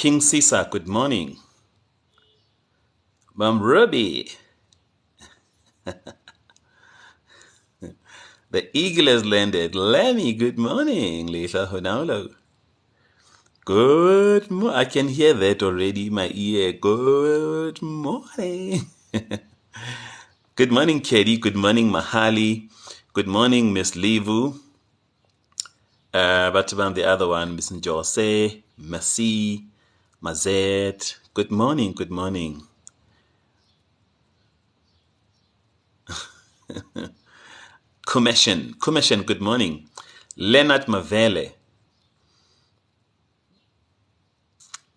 King Sisa, good morning. Mom Ruby. The eagle has landed. Lemmy, good morning. Lisa Honaulo. Good morning. I can hear that already in my ear. Good morning. Good morning, Katie. Good morning, Mahali. Good morning, Miss Levu. But about the other one, Miss Njose, Messi, Mazet. Good morning, good morning. Commission, good morning. Leonard Mavele.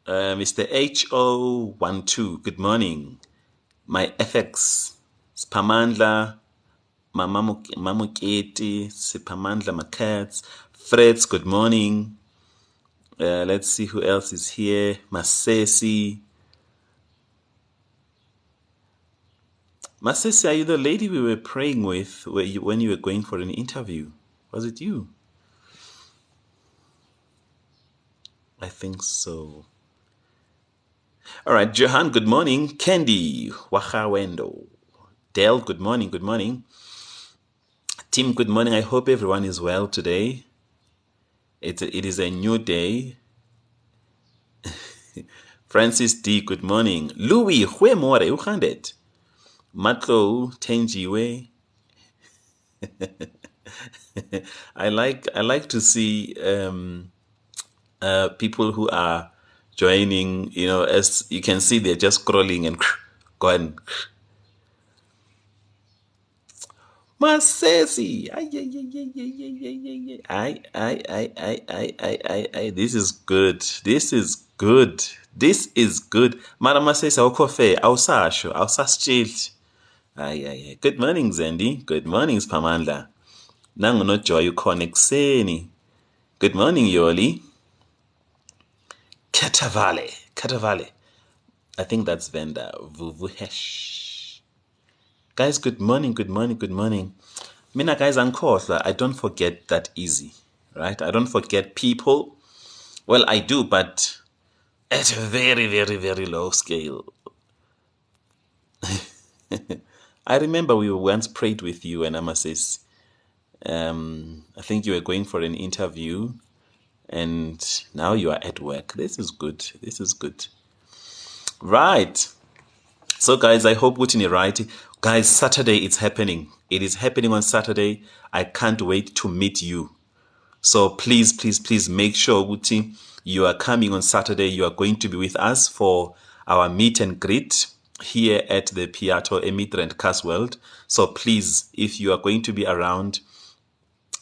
Mr. HO12, good morning. My FX, Spamandla, Mamuketi, Sipamandla Makats, Freds, good morning. Let's see who else is here. Masesi. Masesi, are you the lady we were praying with when you were going for an interview? Was it you? I think so. All right, Johan, good morning. Candy, Wachawendo. Dale, good morning, good morning. Tim, good morning. I hope everyone is well today. It is a new day. Francis D, good morning. Louis, Huemore, Uhandet. Matlo, Tenjiwe. I like to see people who are joining, as you can see, they're just scrolling and going. Masesi, I. This is good. This is good. This is good. Mara Masesi, awukhofe, awusasho, awusasitsheli. Ay. Good morning, Zendi. Good morning, Spamandla. Nangu no Joy ukhona ekuseni. Good morning, Yoli. Katavale. I think that's Venda. Vuvuhesh. Guys, good morning. Mina guys, I don't forget that easy, right? I don't forget people. Well, I do, but at a very, very, very low scale. I remember we once prayed with you and Amasis. I think you were going for an interview and now you are at work. This is good. Right. So guys, I hope Wutini right. Guys, Saturday it's happening. It is happening on Saturday. I can't wait to meet you. So please make sure Wuti, you are coming on Saturday. You are going to be with us for our meet and greet here at the Piatto Emigrant Casworld. So please, if you are going to be around,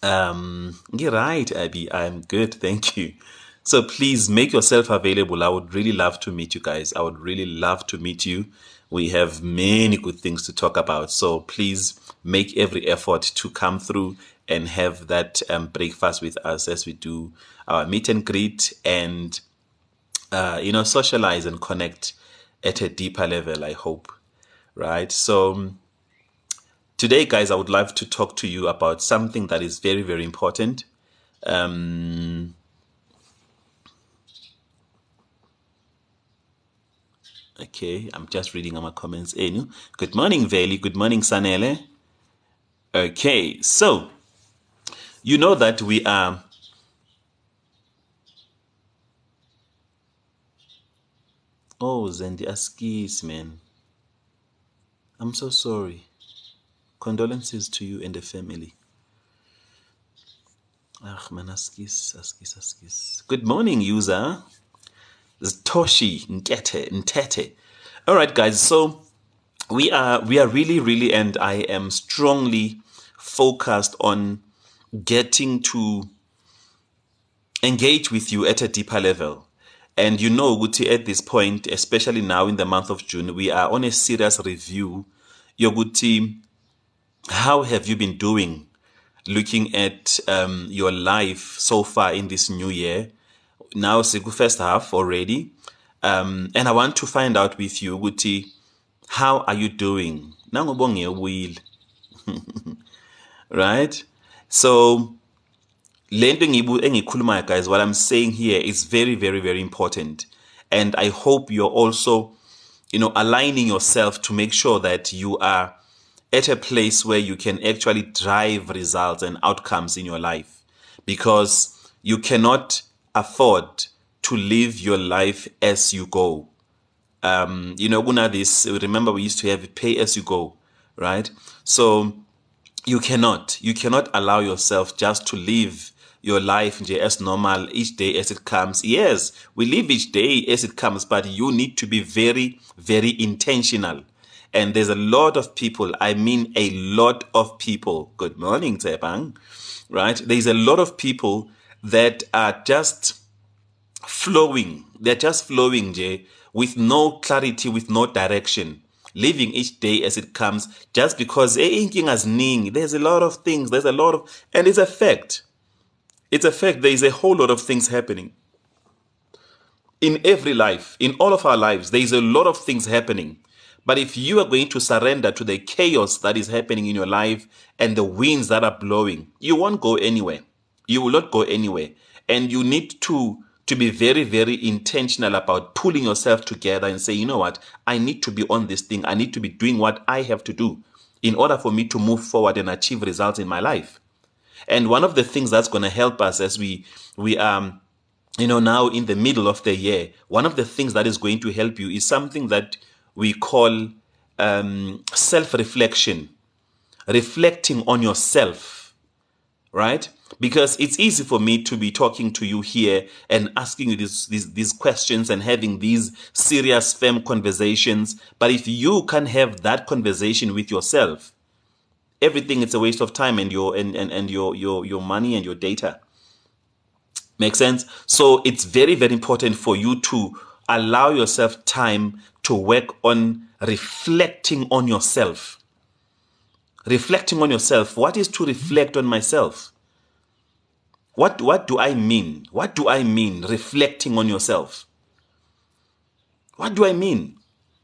you're right, Abby. I'm good, thank you. So please make yourself available. I would really love to meet you guys. I would really love to meet you. We have many good things to talk about. So please make every effort to come through and have that breakfast with us as we do our meet and greet and, socialize and connect at a deeper level, I hope. Right? So today, guys, I would love to talk to you about something that is very, very important. Okay, I'm just reading my comments. Good morning, Veli. Good morning, Sanele. Okay, so you know that we are. Oh, Zendi Askis, man. I'm so sorry. Condolences to you and the family. Ah, man, Askis. Good morning, user. Toshi, Ntete. All right, guys. So we are really, and I am strongly focused on getting to engage with you at a deeper level. And Guti, at this point, especially now in the month of June, we are on a serious review. Yoguti, how have you been doing looking at your life so far in this new year? Now, Sigu first half already. And I want to find out with you, Guti, how are you doing? Nangobonge will. Right? So, guys, what I'm saying here is very, very, very important. And I hope you're also, aligning yourself to make sure that you are at a place where you can actually drive results and outcomes in your life, because you cannot afford to live your life as you go. Remember we used to have pay as you go, right? So you cannot allow yourself just to live your life as normal, each day as it comes. Yes, we live each day as it comes, but you need to be very, very intentional. And there's a lot of people, I mean a lot of people. Good morning, Tebang. Right? There's a lot of people that are just flowing. They're just flowing, Jay, with no clarity, with no direction. Living each day as it comes, just because there's a lot of things, and it's a fact. It's a fact. There is a whole lot of things happening in every life, in all of our lives. There is a lot of things happening. But if you are going to surrender to the chaos that is happening in your life and the winds that are blowing, you won't go anywhere. You will not go anywhere. And you need to be very, very intentional about pulling yourself together and say, you know what, I need to be on this thing. I need to be doing what I have to do in order for me to move forward and achieve results in my life. And one of the things that's going to help us as we now in the middle of the year, one of the things that is going to help you is something that we call self-reflection, reflecting on yourself, right? Because it's easy for me to be talking to you here and asking you these questions and having these serious, firm conversations. But if you can't have that conversation with yourself, everything is a waste of time and your money and your data. Make sense? So it's very, very important for you to allow yourself time to work on reflecting on yourself. Reflecting on yourself. What is to reflect on myself? What do I mean? What do I mean reflecting on yourself? What do I mean?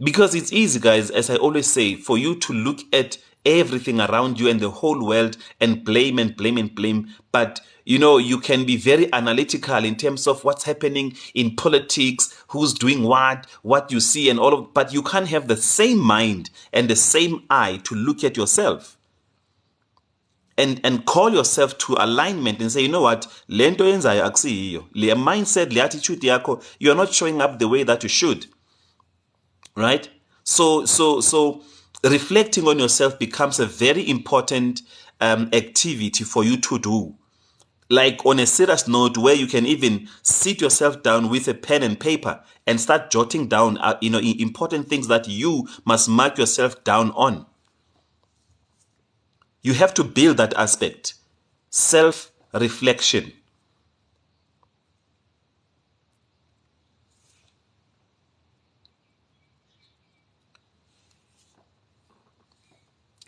Because it's easy, guys, as I always say, for you to look at everything around you and the whole world and blame and blame and blame. But, you can be very analytical in terms of what's happening in politics, who's doing what you see and all of, but you can't have the same mind and the same eye to look at yourself. And call yourself to alignment and say, you know what, le nto yenzayo akusiyiyo. Le mindset, le attitude yakho, you're not showing up the way that you should. Right? So reflecting on yourself becomes a very important activity for you to do. Like on a serious note, where you can even sit yourself down with a pen and paper and start jotting down important things that you must mark yourself down on. You have to build that aspect. Self-reflection.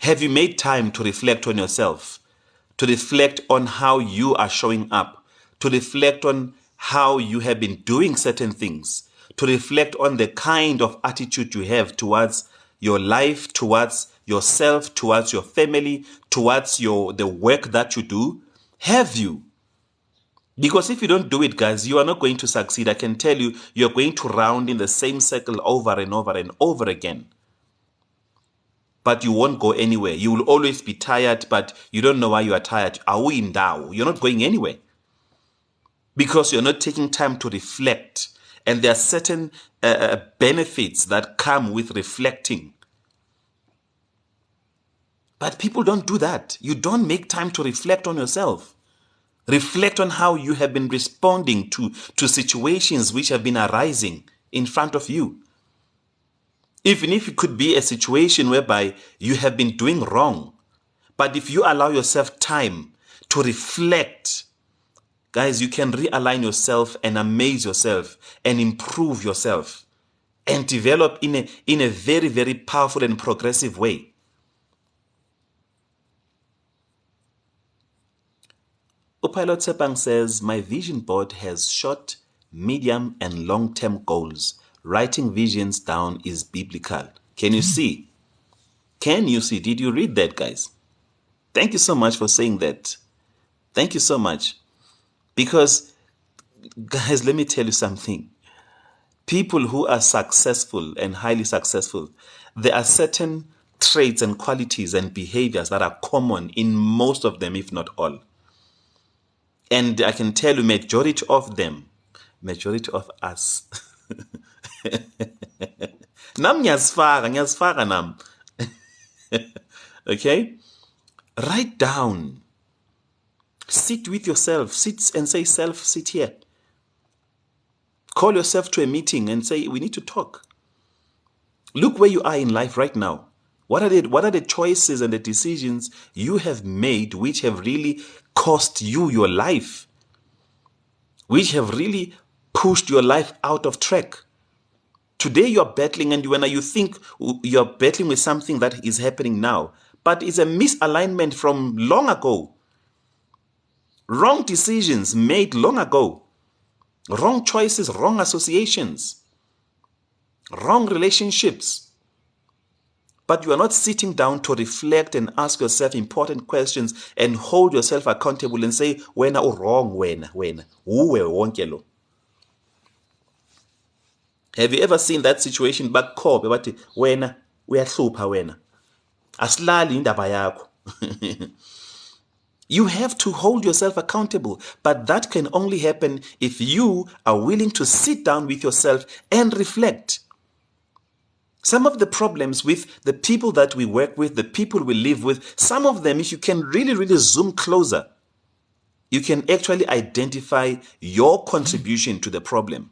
Have you made time to reflect on yourself? To reflect on how you are showing up? To reflect on how you have been doing certain things? To reflect on the kind of attitude you have towards your life, towards yourself, towards your family, towards the work that you do? Have you? Because if you don't do it, guys, you are not going to succeed. I can tell you, you're going to round in the same circle over and over and over again. But you won't go anywhere. You will always be tired, but you don't know why you are tired. You're not going anywhere. Because you're not taking time to reflect. And there are certain benefits that come with reflecting. But people don't do that. You don't make time to reflect on yourself. Reflect on how you have been responding to situations which have been arising in front of you. Even if it could be a situation whereby you have been doing wrong. But if you allow yourself time to reflect, guys, you can realign yourself and amaze yourself and improve yourself and develop in a very, very powerful and progressive way. Upilot Sepang says, my vision board has short, medium, and long-term goals. Writing visions down is biblical. Can you see? Can you see? Did you read that, guys? Thank you so much for saying that. Thank you so much. Because, guys, let me tell you something. People who are successful and highly successful, there are certain traits and qualities and behaviors that are common in most of them, if not all. And I can tell you, majority of them, majority of us. Nam ngiyazifaka nam. Okay? Write down. Sit with yourself. Sit and say, self, sit here. Call yourself to a meeting and say, we need to talk. Look where you are in life right now. What are the choices and the decisions you have made which have really cost you your life? Which have really pushed your life out of track? Today you're battling, and when you think you're battling with something that is happening now, but it's a misalignment from long ago. Wrong decisions made long ago. Wrong choices, wrong associations, wrong relationships. But you are not sitting down to reflect and ask yourself important questions and hold yourself accountable and say, wena wrong, wena. Uwe wonke lo. Have you ever seen that situation back kobe bathi wena uyahlupha wena. Asilali indaba yakho. You have to hold yourself accountable, but that can only happen if you are willing to sit down with yourself and reflect. Some of the problems with the people that we work with, the people we live with, some of them, if you can really, really zoom closer, you can actually identify your contribution to the problem.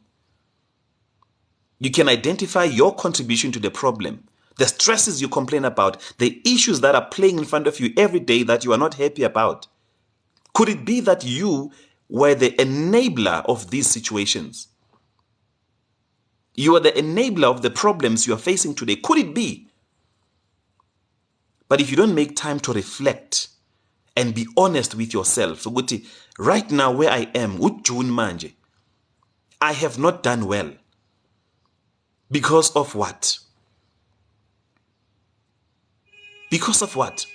You can identify your contribution to the problem. The stresses you complain about, the issues that are playing in front of you every day that you are not happy about. Could it be that you were the enabler of these situations? You are the enabler of the problems you are facing today. Could it be? But if you don't make time to reflect and be honest with yourself, right now where I am, June manje, I have not done well. Because of what? Because of what?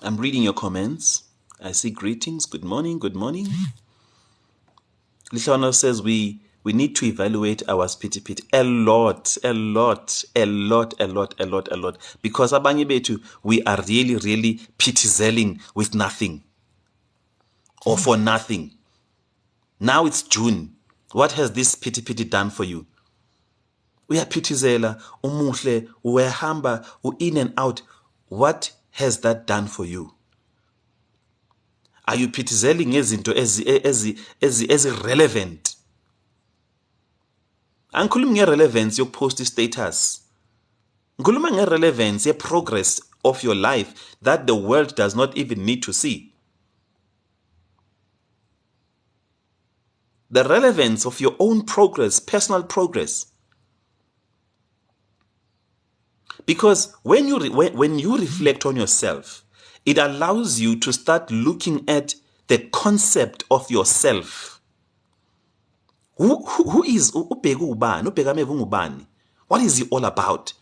I'm reading your comments. I see greetings. Good morning. Good morning. Lishana says we need to evaluate our spiti a lot. Because abanye bethu, we are really pitizelling with nothing or for nothing. Now it's June. What has this piti done for you? Uyapitizela, umuhle, uyahamba, in and out. What has that done for you? Are you pitizeling izinto ezi-relevant? Angikhulumi nge-relevance yokupost status. Ngikhuluma nge-relevance ye-progress of your life that the world does not even need to see. The relevance of your own progress, personal progress. Because when you reflect on yourself, it allows you to start looking at the concept of yourself. Who is ubani? What is he all about?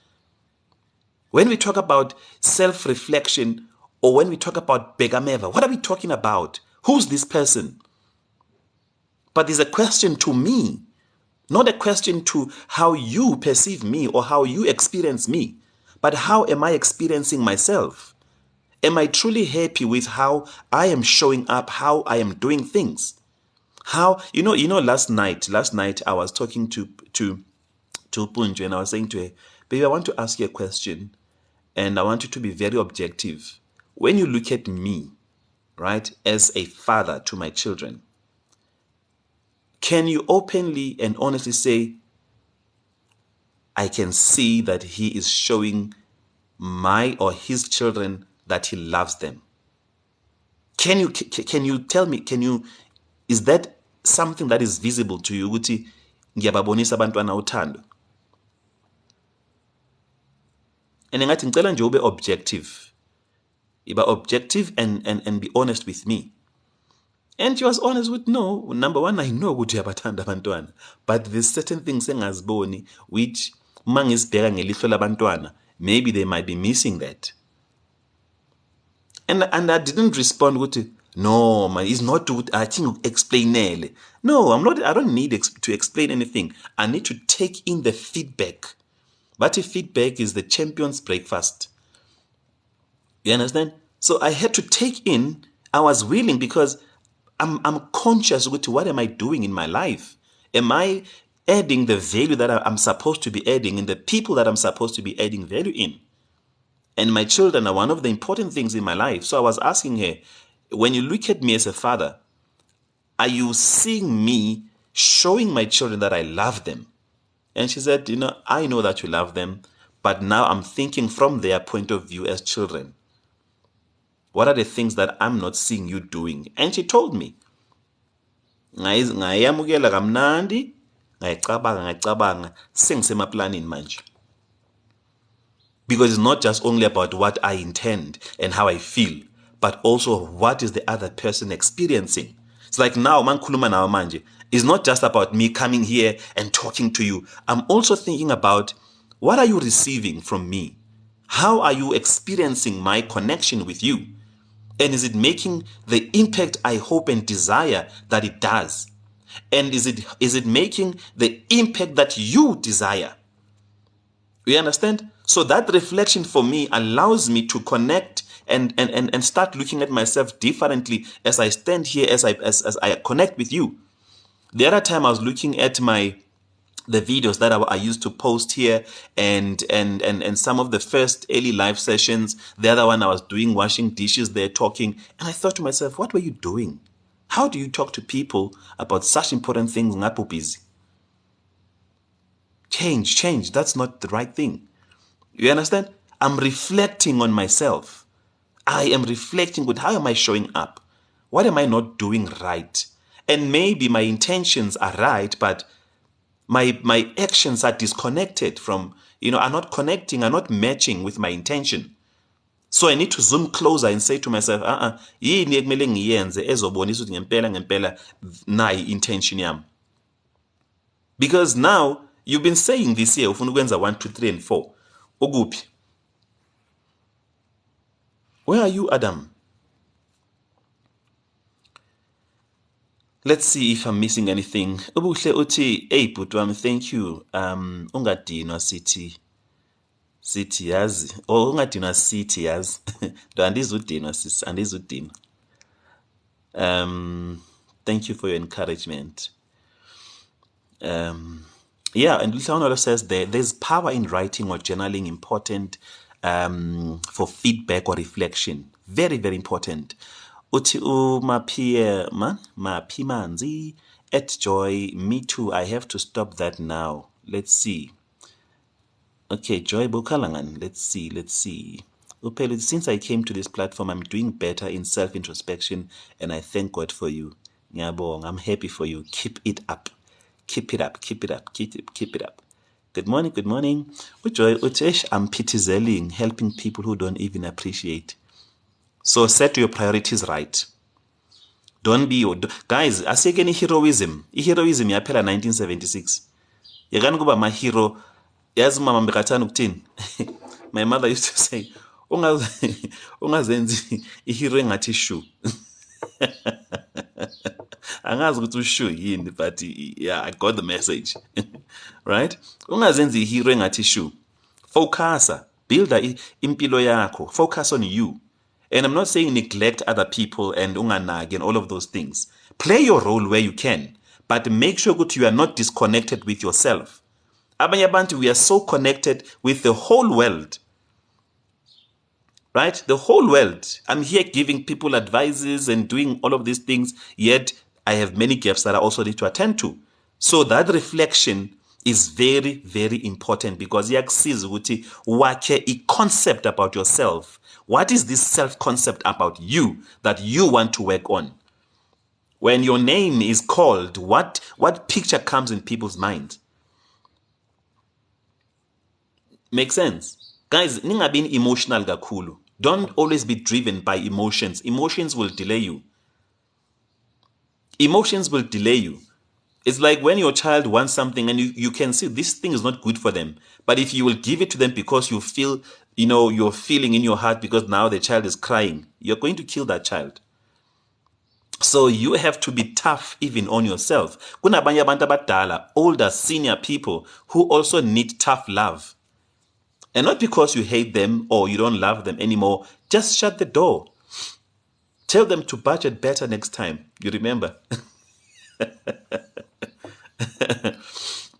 When we talk about self-reflection or when we talk about Begameva, what are we talking about? Who's this person? But there's a question to me, not a question to how you perceive me or how you experience me, but how am I experiencing myself? Am I truly happy with how I am showing up, how I am doing things? How, last night I was talking to Punju and I was saying to her, baby, I want to ask you a question and I want you to be very objective. When you look at me, right, as a father to my children, can you openly and honestly say, I can see that he is showing my or his children that he loves them? Can you tell me, is that something that is visible to you? Ukuthi ngiyababonisa abantwana uthando. And ngathi ngicela nje ube objective. Iba objective and be honest with me. And she was honest with, no, number one, I know ukuthi uyabathanda abantwana, but there's certain things engaziboni which mangizibheka ngelihlo labantwana, maybe they might be missing that. And I didn't respond with, no, man, it's not to, I think, explain. No, I don't need to explain anything. I need to take in the feedback. But if feedback is the champion's breakfast. You understand? So I had to take in, I was willing because I'm conscious with what am I doing in my life? Am I adding the value that I'm supposed to be adding in the people that I'm supposed to be adding value in? And my children are one of the important things in my life. So I was asking her, when you look at me as a father, are you seeing me showing my children that I love them? And she said, I know that you love them, but now I'm thinking from their point of view as children. What are the things that I'm not seeing you doing? And she told me, ngayamukela kamnandi, ngayicabanga, sengisemaplanini manje. Because it's not just only about what I intend and how I feel, but also what is the other person experiencing. It's like now, mankhuluma nawe manje, it's not just about me coming here and talking to you. I'm also thinking about what are you receiving from me? How are you experiencing my connection with you? And is it making the impact I hope and desire that it does? And is it making the impact that you desire? You understand? So that reflection for me allows me to connect and start looking at myself differently as I stand here, as I connect with you. The other time I was looking at the videos that I used to post here and some of the first early live sessions. The other one I was doing washing dishes there, talking, and I thought to myself, what were you doing? How do you talk to people about such important things? Ngapo busy. Change. That's not the right thing. You understand? I'm reflecting on myself. I am reflecting with how am I showing up? What am I not doing right? And maybe my intentions are right, but my actions are disconnected from, are not connecting, are not matching with my intention. So I need to zoom closer and say to myself, yini ekumele ngiyenze ezobonisa ukuthi ngempela nayi intention yami. Because now you've been saying this year ufuna ukwenza 1 2 3 and 4. Ukuphi? Where are you, Adam? Let's see if I'm missing anything. Ubuhle uthi, hey butwami, thank you. Ungadinwa sithi yazi. Ungadinwa sithi yazi. Do andizudinwa sis, andizudinwa. Thank you for your encouragement. Yeah, and Luthano says there's power in writing or journaling, important for feedback or reflection. Very, very important. Uti Mapimanzi at Joy, me too, I have to stop that now. Let's see. Okay, Joy Bokalangan, let's see. Upelu, since I came to this platform, I'm doing better in self-introspection, and I thank God for you. Nyabong, I'm happy for you. Keep it up. Keep it up. Good morning. Ujoy, Utesh, I'm pitizelling, helping people who don't even appreciate. So set your priorities right. Don't be guys, asiyekeni heroism. Heroism yaphela 1976. Yakani kuba ma hero. Yazi mama mbekathana ukuthini? My mother used to say, ungazenzi ihero engathi shoe. Angazi ukuthi ushoe yini, but yeah, I got the message. Right? Ungazenzi ihero engathi shoe. Focusa, build impilo yakho. Focus on you. And I'm not saying neglect other people and unganagi and all of those things. Play your role where you can, but make sure that you are not disconnected with yourself. Abanye abantu, we are so connected with the whole world. Right? The whole world. I'm here giving people advices and doing all of these things, yet I have many gaps that I also need to attend to. So that reflection is very, very important because yakusiza ukuthi wakhe a concept about yourself. What is this self-concept about you that you want to work on? When your name is called, what picture comes in people's minds? Make sense? Guys, ningabini emotional kakhulu. Don't always be driven by emotions. Emotions will delay you. Emotions will delay you. It's like when your child wants something and you can see this thing is not good for them. But if you will give it to them because you feel you're feeling in your heart because now the child is crying, you're going to kill that child. So you have to be tough even on yourself. Kunabanye abantu abadala, older, senior people who also need tough love. And not because you hate them or you don't love them anymore. Just shut the door. Tell them to budget better next time. You remember?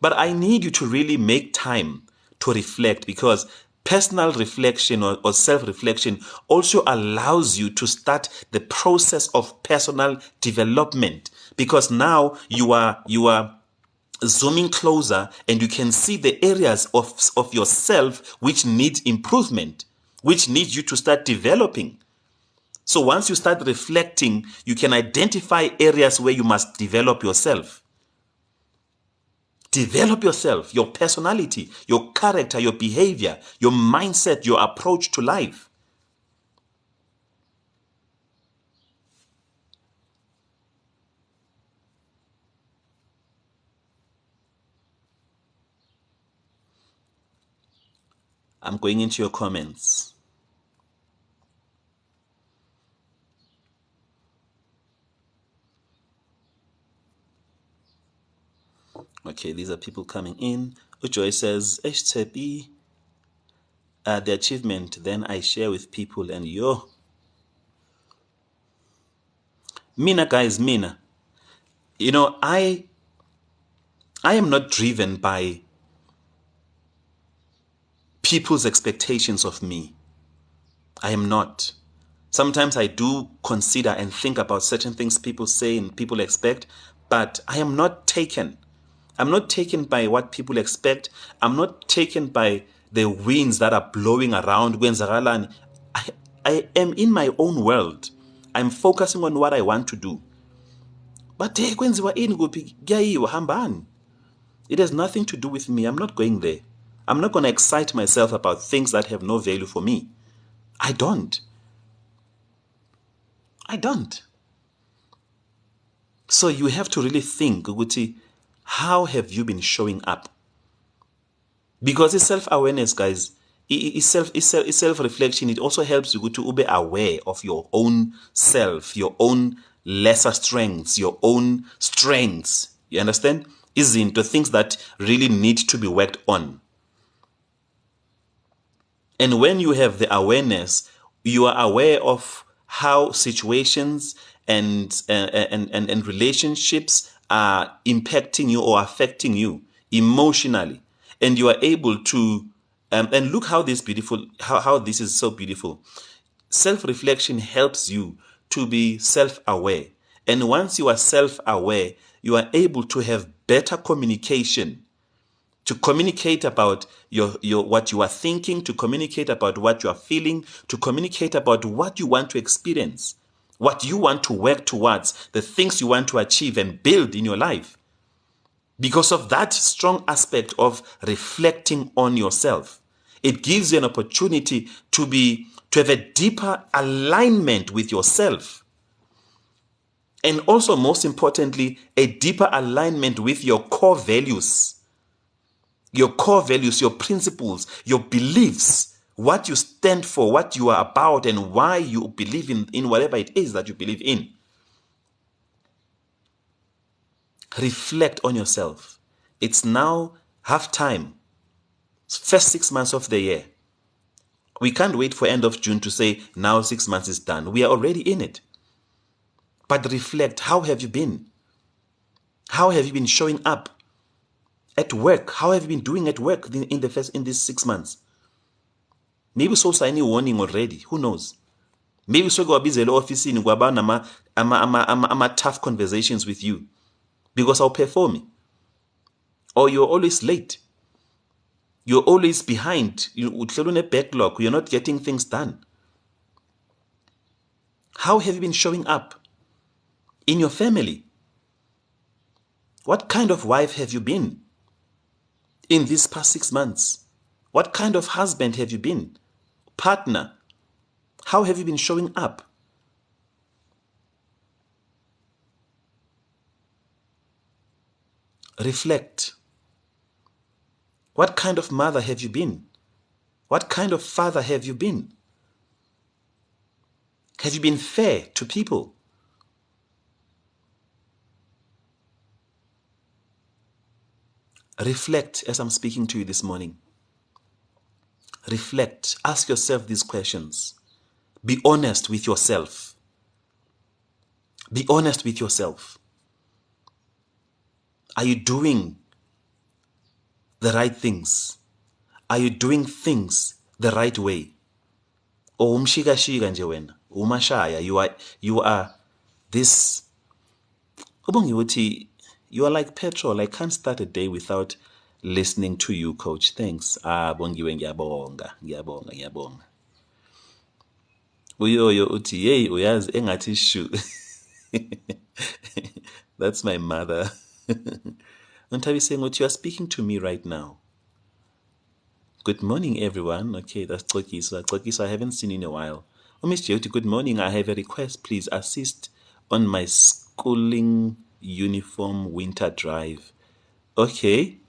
But I need you to really make time to reflect, because personal reflection or self-reflection also allows you to start the process of personal development, because now you are zooming closer and you can see the areas of yourself which need improvement, which need you to start developing. So once you start reflecting, you can identify areas where you must develop yourself. Develop yourself, your personality, your character, your behavior, your mindset, your approach to life. I'm going into your comments. Okay, these are people coming in. Ujoy says, HTP, the achievement, then I share with people, and yo. Mina, guys, Mina. I am not driven by people's expectations of me. I am not. Sometimes I do consider and think about certain things people say and people expect, but I am not taken. I'm not taken by what people expect. I'm not taken by the winds that are blowing around. I am in my own world. I'm focusing on what I want to do. But it has nothing to do with me. I'm not going there. I'm not going to excite myself about things that have no value for me. I don't. So you have to really think, Guti, how have you been showing up? Because it's self-awareness, guys. It's self-reflection. It also helps you to be aware of your own self, your own lesser strengths, your own strengths. You understand? The things that really need to be worked on. And when you have the awareness, you are aware of how situations and relationships are impacting you or affecting you emotionally, and you are able to and look how this is so beautiful. Self-reflection helps you to be self-aware, and once you are self-aware, you are able to have better communication, to communicate about your what you are thinking, to communicate about what you are feeling, to communicate about what you want to experience, what you want to work towards, the things you want to achieve and build in your life. Because of that strong aspect of reflecting on yourself, it gives you an opportunity to have a deeper alignment with yourself. And also, most importantly, a deeper alignment with your core values. Your core values, your principles, your beliefs, what you stand for, what you are about, and why you believe in whatever it is that you believe in. Reflect on yourself. It's now half time. First 6 months of the year. We can't wait for end of June to say, now 6 months is done. We are already in it. But reflect, how have you been? How have you been showing up at work? How have you been doing at work in these 6 months? Maybe so any warning already. Who knows? Maybe so go busy office in ama tough conversations with you because I'll perform. Or you're always late. You're always behind. You're a backlog. You're not getting things done. How have you been showing up in your family? What kind of wife have you been in these past 6 months? What kind of husband have you been? Partner? How have you been showing up? Reflect. What kind of mother have you been? What kind of father have you been? Have you been fair to people? Reflect as I'm speaking to you this morning. Reflect. Ask yourself these questions. Be honest with yourself. Be honest with yourself. Are you doing the right things? Are you doing things the right way? Or umshika-shika nje wena, umashaya, you are this. You are like petrol. I can't start a day without listening to you, coach. Thanks. Bongiwe, ngiyabonga. Uyoyo uthi, hey, uyazi engathi shu. That's my mother. Untabi saying, you are speaking to me right now. Good morning, everyone. Okay, that's Tsokisa. Tsokisa, I haven't seen in a while. Oh, Miss Jyoti, good morning. I have a request. Please assist on my schooling uniform winter drive. Okay.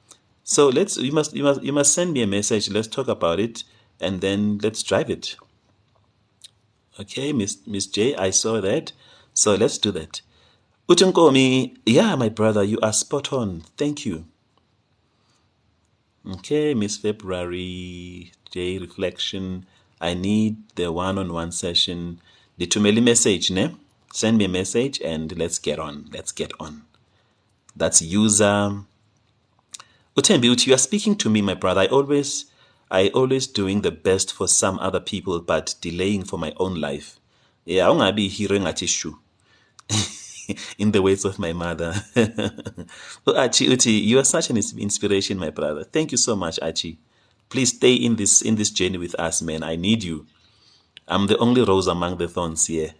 So you must send me a message. Let's talk about it and then let's drive it. Okay, Miss J, I saw that. So let's do that. Utunkomi, yeah, my brother, you are spot on. Thank you. Okay, Miss February, J reflection. I need the one-on-one session. The tumeli message, ne? Send me a message and let's get on. Let's get on. That's user. Utembi, you are speaking to me, my brother. I always doing the best for some other people, but delaying for my own life. Yeah, ungabi hearing atishu. In the ways of my mother. Archie Uti, you are such an inspiration, my brother. Thank you so much, Archie. Please stay in this journey with us, man. I need you. I'm the only rose among the thorns here.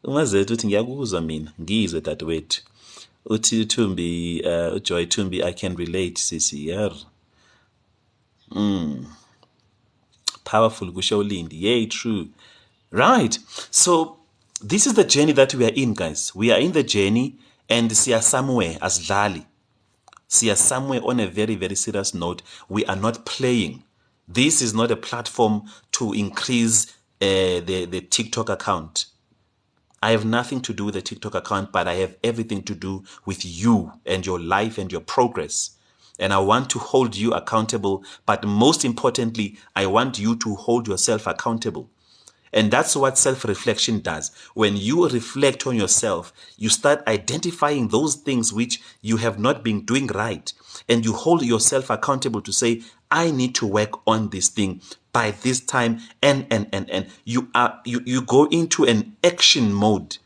Ungazethu uthi ngiyakuzwa mina, ngizwe dadewethu. Uthi Tumbi, Joy Tumbi, I can relate, sisi. Yeah. Powerful, kusho Lindy. Yay, true. Right. So this is the journey that we are in, guys. We are in the journey and see us somewhere as Dali. See us somewhere on a very, very serious note. We are not playing. This is not a platform to increase the TikTok account. I have nothing to do with the TikTok account, but I have everything to do with you and your life and your progress. And I want to hold you accountable, but most importantly, I want you to hold yourself accountable. And that's what self-reflection does. When you reflect on yourself, you start identifying those things which you have not been doing right. And you hold yourself accountable to say, I need to work on this thing by this time. And you go into an action mode.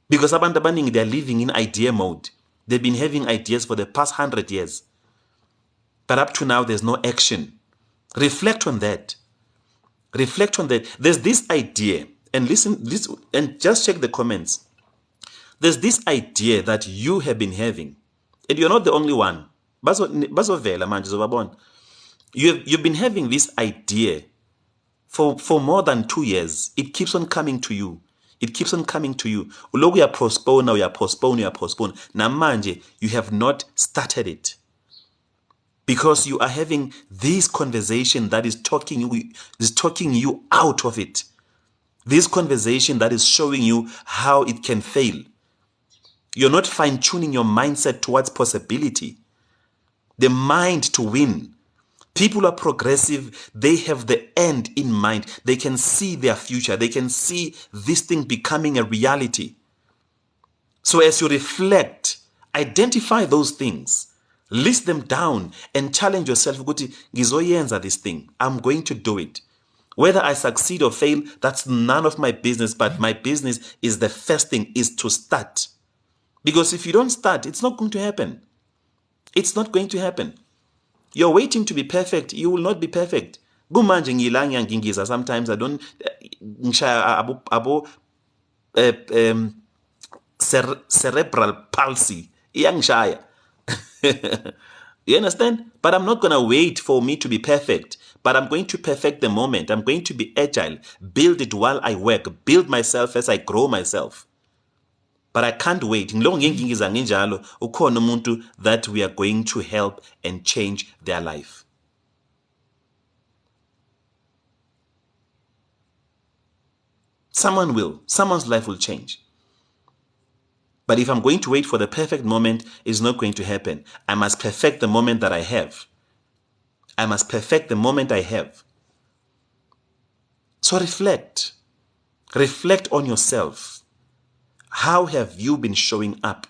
Because abantu abaningi, they're living in idea mode. They've been having ideas for the past 100 years. But up to now, there's no action. Reflect on that. Reflect on that. There's this idea, and listen, and just check the comments. There's this idea that you have been having, and you're not the only one. You've been having this idea for more than 2 years. It keeps on coming to you. It keeps on coming to you. Ulogu ya postpone, now you postpone. Namanje, you have not started it. Because you are having this conversation that is talking you out of it. This conversation that is showing you how it can fail. You're not fine-tuning your mindset towards possibility. The mind to win. People are progressive. They have the end in mind. They can see their future. They can see this thing becoming a reality. So as you reflect, identify those things. List them down and challenge yourself. Ngizoyenza this thing. I'm going to do it. Whether I succeed or fail, that's none of my business. But my business is the first thing, is to start. Because if you don't start, it's not going to happen. It's not going to happen. You're waiting to be perfect. You will not be perfect. Sometimes I don't cerebral palsy. You understand? But I'm not going to wait for me to be perfect. But I'm going to perfect the moment. I'm going to be agile. Build it while I work. Build myself as I grow myself. But I can't wait. That we are going to help and change their life. Someone's life will change. But if I'm going to wait for the perfect moment, it's not going to happen. I must perfect the moment that I have. I must perfect the moment I have. So reflect. Reflect on yourself. How have you been showing up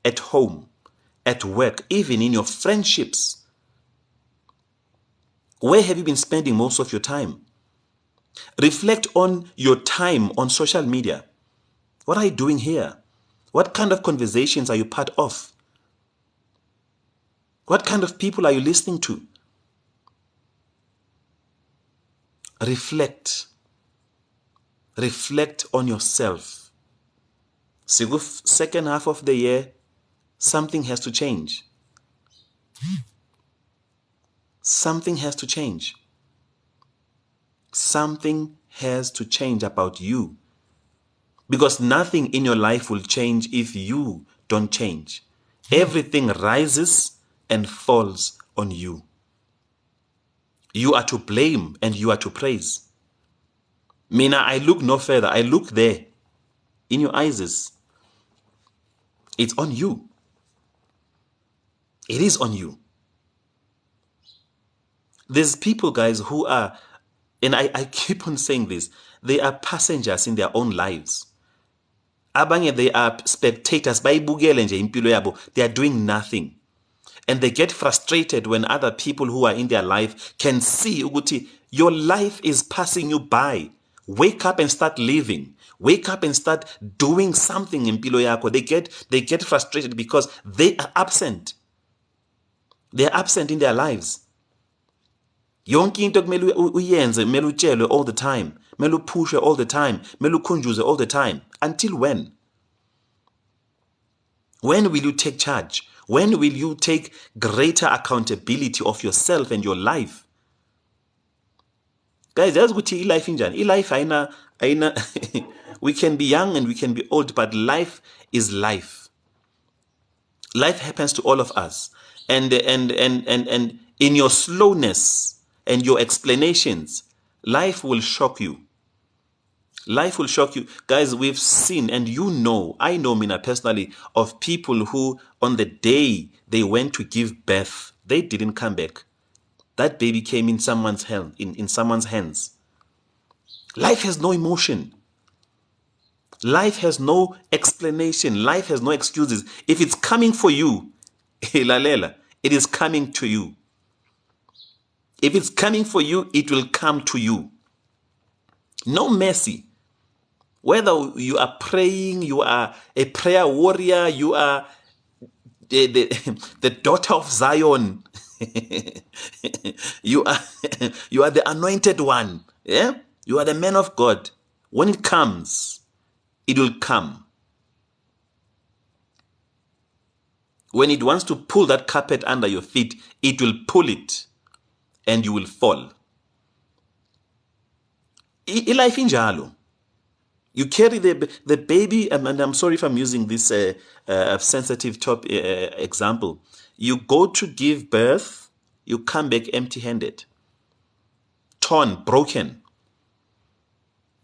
at home, at work, even in your friendships? Where have you been spending most of your time? Reflect on your time on social media. What are you doing here? What kind of conversations are you part of? What kind of people are you listening to? Reflect. Reflect on yourself. Second half of the year, something has to change. Something has to change. Something has to change about you. Because nothing in your life will change if you don't change. Everything rises and falls on you. You are to blame and you are to praise. Mina, I look no further. I look there in your eyes. It's on you. It is on you. There's people, guys, who are, and I keep on saying this, they are passengers in their own lives. Abanye, they are spectators. They are doing nothing. And they get frustrated when other people who are in their life can see, Uguti, your life is passing you by. Wake up and start living. Wake up and start doing something in Pilo Yako. They get frustrated because they are absent. They are absent in their lives. Yonke into kumele uyenze, kumele utshelwe all the time. Kumele upushwe all the time. Kumele ukhunjuzwe all the time. Until when? When will you take charge? When will you take greater accountability of yourself and your life? Guys, that's what life injani. Life aina we can be young and we can be old, but life is life. Life happens to all of us. And in your slowness and your explanations, life will shock you. Life will shock you. Guys, we've seen, and I know Mina personally, of people who on the day they went to give birth, they didn't come back. That baby came in someone's hand, in someone's hands. Life has no emotion. Life has no explanation. Life has no excuses. If it's coming for you, it is coming to you. If it's coming for you, it will come to you. No mercy. Whether you are praying, you are a prayer warrior, you are the daughter of Zion, you are the anointed one. Yeah? You are the man of God. When it comes, it will come. When it wants to pull that carpet under your feet, it will pull it and you will fall. Life injalo. You carry the baby, and I'm sorry if I'm using this sensitive example. You go to give birth, you come back empty-handed, torn, broken.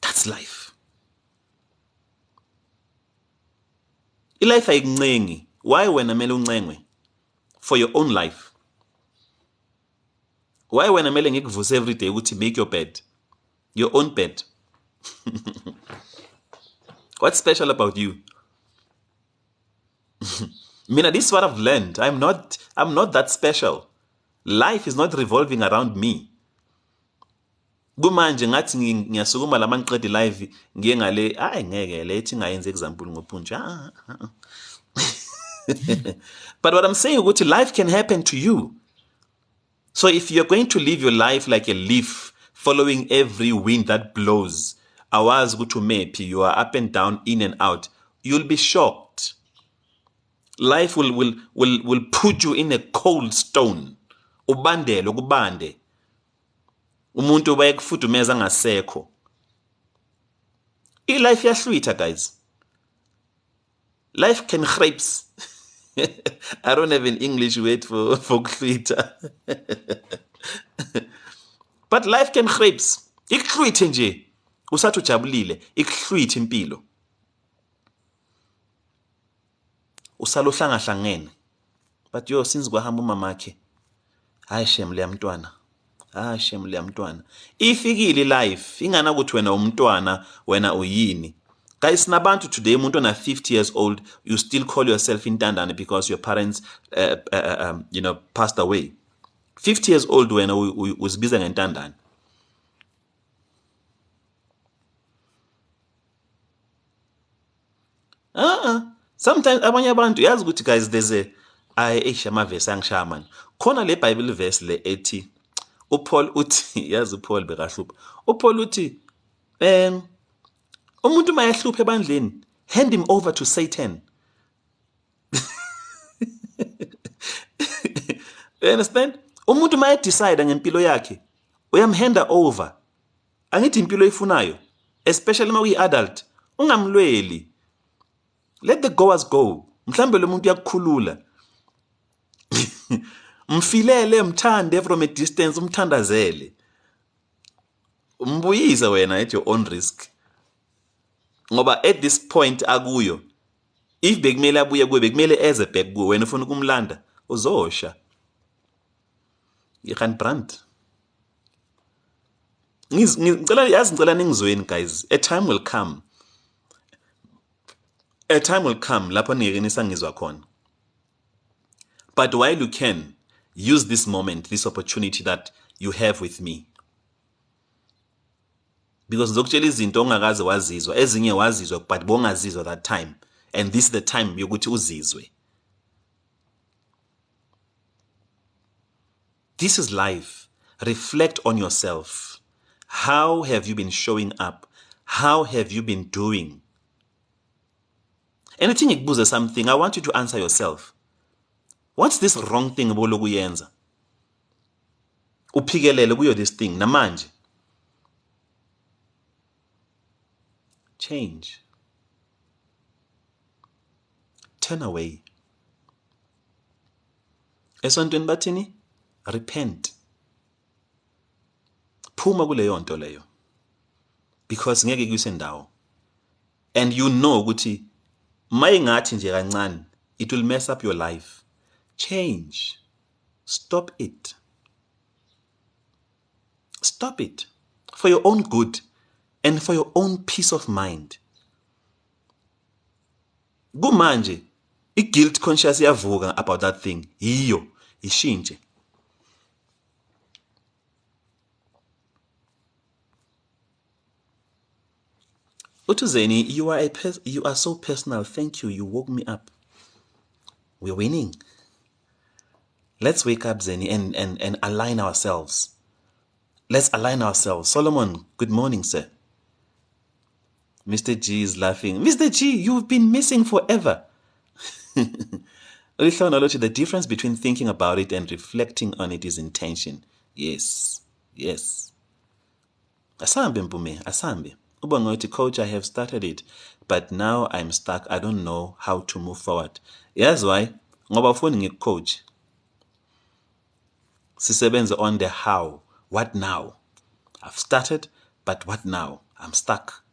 That's life. Life ayincengi. Why when amele uncengwe? For your own life. Why when amele ngikuvuse every day to make your bed? Your own bed. What's special about you? Mina, this is what I've learned. I'm not that special. Life is not revolving around me. Kumanje ngathi ngiyasukuma lama ngiqede live ngiye ngale ngeke lethi ngayenza example ngopunja. But what I'm saying ukuthi life can happen to you. So if you're going to live your life like a leaf following every wind that blows, hours go to maybe you are up and down, in and out, you'll be shocked. Life will put you in a cold stone. Ubandele ukubande. Umuntu bayekufudumeza ngasekho. Life yahlwitha, guys. Life can grapes. I don't have an English word for glitter. But life can grapes. Ikuhlwithe nje. Usathi ujabulile, ikuhlwithe impilo. Usalohlanga-hlangene. But yo, since kwahamba umamakhe, hayi shem leya mntwana. Ah, shem leya mntwana. Ifikile life, ingana ukuthi wena umntwana, wena uyini. Guys, sinabantu today, umuntu ona 50 years old, you still call yourself intandane because your parents, passed away. 50 years old wena uzibiza ngentandane. Sometimes abanye abantu yazi ukuthi guys there's amavesi angishaya mani. Khona le Bible verse le ethi uPaul uthi yazi uPaul bekahlupha. uPaul uthi umuntu mayahlupha ebandleni, hand him over to Satan. You understand? Umuntu mayedecide ngempilo yakhe, uyamhanda over. Angithi impilo ifunayo, especially uma uyi-adult, ungamlweli. Let the goers go. Mhlambe lo muntu uyakukhulula. Mfilele, mthande from a distance, umthandazele. Umbuyise wena at your own risk. Ngoba at this point akuyo, if bekumele abuye kuwe, bekumele eze back kuwe, wena ufuna ukumlanda, uzosha. Brand. Ngicela ningizweni guys. A time will come. A time will come lapho ningeke ngizwa khona. But while you can, use this moment, this opportunity that you have with me. Because ngizokutshela izinto ongakaze wazizwa, ezinye wazizwa but bongazizwa that time. And this is the time yokuthi uzizwe. This is life. Reflect on yourself. How have you been showing up? How have you been doing? Anything ikubuze something, I want you to answer yourself. What's this wrong thing obolokuyenza? Uphikelele kuyo this thing namanje. Change. Turn away. Esontweni bathini? Repent. Phuma kuleyo nto leyo. Because ngeke kuyise ndawo. And you know ukuthi mayingathi nje kancane, it will mess up your life. Change. Stop it. Stop it. For your own good and for your own peace of mind. Kumanje, i-guilt conscious yavuka about that thing. Iyo, ishintshe. Utuzeni, you are so personal. Thank you. You woke me up. We're winning. Let's wake up, Zeni, and align ourselves. Let's align ourselves. Solomon, good morning, sir. Mr. G is laughing. Mr. G, you've been missing forever. The difference between thinking about it and reflecting on it is intention. Yes. Yes. Asambe mpume, asambe. Ubangoti, coach, I have started it, but now I'm stuck. I don't know how to move forward. Yes, why? Ngoba ufuni ngi-coach. Sisebenze on the how. What now? I've started, but what now? I'm stuck.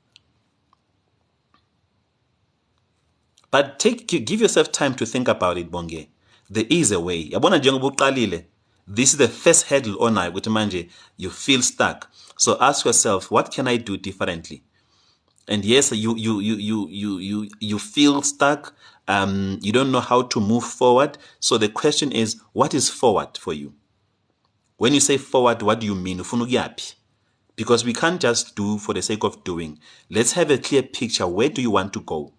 But give yourself time to think about it, Bonge. There is a way. Yabona njengoba uqalile. This is the first hurdle onayo ukuthi manje you feel stuck. So ask yourself, what can I do differently? And yes, you feel stuck. You don't know how to move forward. So the question is, what is forward for you? When you say forward, what do you mean? Ufuna ukuyaphi? Because we can't just do for the sake of doing. Let's have a clear picture. Where do you want to go?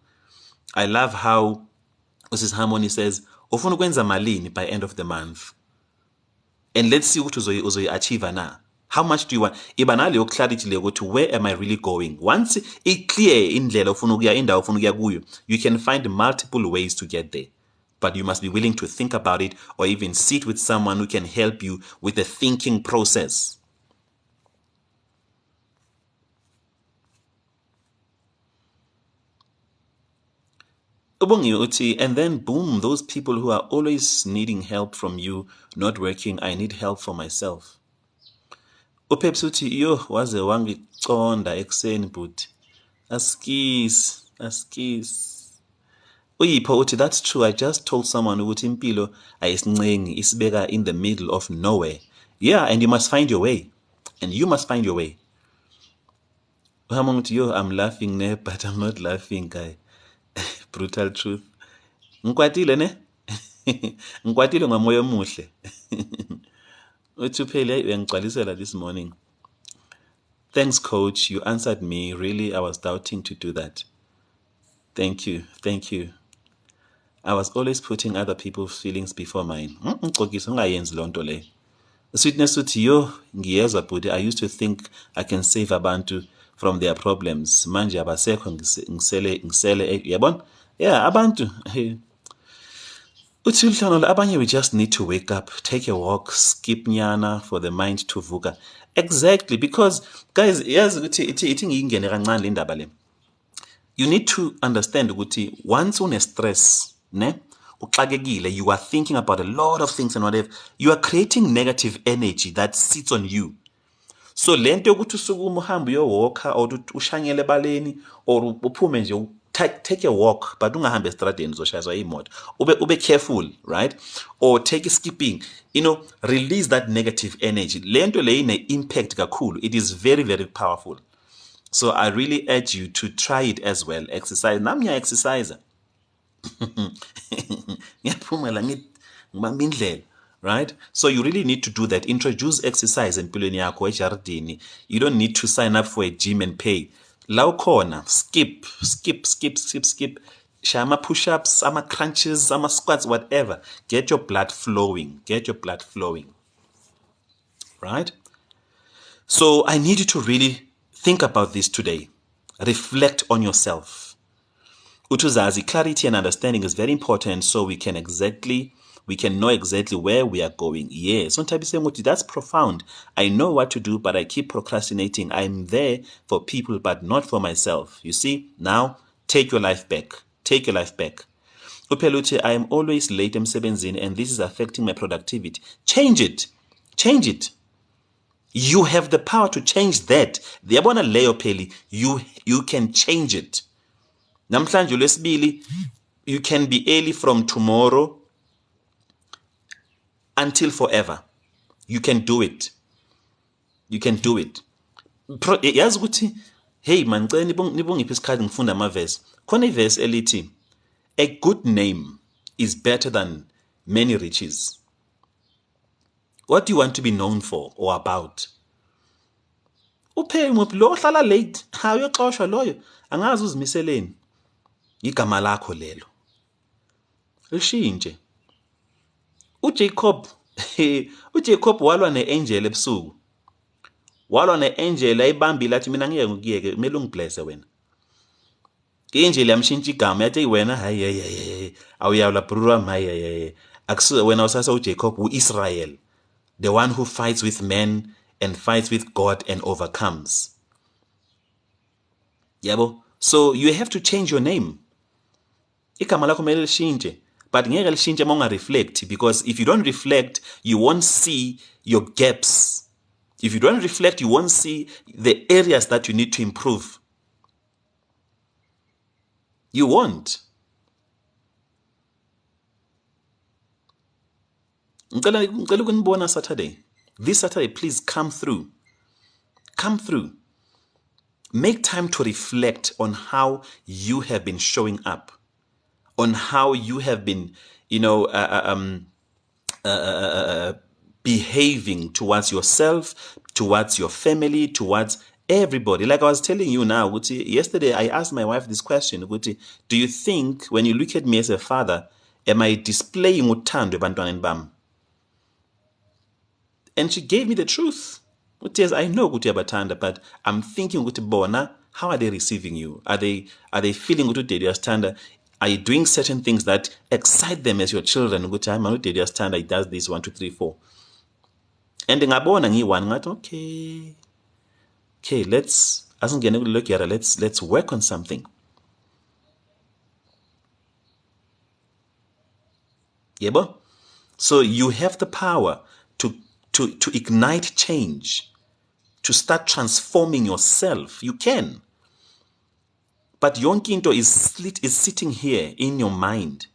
I love how Mrs. Harmony says, ufuna ukwenza malini by end of the month. And let's see what uzoyi achieve na. How much do you want? Iba naleyo clarity leyo ukuthi where am I really going? Once it clear indlela ufuna ukuya indawo ufuna ukuya kuyo, you can find multiple ways to get there. But you must be willing to think about it or even sit with someone who can help you with the thinking process. And then boom, those people who are always needing help from you, not working, I need help for myself. Upepsi uthi yo waze wangiconda ekuseni but askis. Uyipho uthi that's true. I just told someone ukuthi impilo ayisincengi isibeka in the middle of nowhere. Yeah, and you must find your way. And you must find your way. Uhamon uthi yo I'm laughing ne but I'm not laughing guy. Brutal truth. Ngikwatile ne? Ngikwatile ngomoya omuhle. Uthi uphele uyangigcwalisela this morning. Thanks coach, you answered me. Really I was doubting to do that. Thank you. Thank you. I was always putting other people's feelings before mine. Ngicokisa ungayenzi lonto le. Sweetness uthi yo ngiyezwa bhuti I used to think I can save abantu from their problems. Manje abasekho ngisele yabona? Yeah, abantu. Uthi uhlanola abanye we just need to wake up, take a walk, skip nyana for the mind to vuka. Exactly, because guys, yazi ukuthi ithi ngingene kancane le ndaba le. You need to understand ukuthi once une stress, ne? Uxakekile, you are thinking about a lot of things and whatever. You are creating negative energy that sits on you. So lento yokuthi usukuma uhambe uyowalka or ushanyele ebaleni or uphume nje take a walk but ungahambe estradeni uzoshayiswa imoto. Ube careful, right? Or take a skipping. Release that negative energy. Lento le ine impact kakhulu. It is very very powerful. So I really urge you to try it as well. Exercise. Nami exercise. Right? So you really need to do that. Introduce exercise empilweni yakho ejardini. You don't need to sign up for a gym and pay. La ukhona, skip. Shama push-ups, ama crunches, ama squats, whatever. Get your blood flowing. Right? So I need you to really think about this today. Reflect on yourself. Utuzazi, clarity and understanding is very important so we can know exactly where we are going. Yes, that's profound. I know what to do, but I keep procrastinating. I'm there for people, but not for myself. You see, now take your life back. Upeluti, I am always late emsebenzini and this is affecting my productivity. Change it. You have the power to change that. Yabona leyo pheli, you can change it. Namhlanje ulwesibili, you can be early from tomorrow until forever. You can do it. Yazi ukuthi hey man ngicela nibongiphe isikhathi ngifunda amavesi. Khona ivesi elithi a good name is better than many riches. What do you want to be known for or about? Uphe umuntu lo ohlala late, uyoxoshwa loyo. Angazi uzimiseleni. Igama lakho lelo. Lishintshe. uJacob walwa neangel ebusuku. Walwa neangel ayibambile athi mina ngeke ngikuyeke, kumele ungiblesse wena. Angel yamshintsha igama yathi wena hayi awuyawula brura hayi akusiwe wena usasa uJacob uIsrael, the one who fights with men and fights with God and overcomes. Yabo, so you have to change your name. Igama lakho kumele lishintshe. But ngeke lishintshe uma unga-reflect, because if you don't reflect, you won't see your gaps. If you don't reflect, you won't see the areas that you need to improve. You won't. Ngicela ukunibona Saturday. This Saturday, please come through. Make time to reflect on how you have been showing up, on how you have been, behaving towards yourself, towards your family, towards everybody. Like I was telling you now, yesterday I asked my wife this question, do you think when you look at me as a father, am I displaying uthando ebantwaneni bami? And she gave me the truth. Yes, I know ukuthi uyabathanda, but I'm thinking ukuthi bona, how are they receiving you? Are they feeling ukuthi uyasithanda? Are you doing certain things that excite them as your children? Ukuthi hayi manje uyasithanda, he does this 1 2 3 4. And ngabona ngiyi-one ngathi okay, let's work on something. Yebo? So you have the power to ignite change, to start transforming yourself. You can. But yonke into is sitting here in your mind.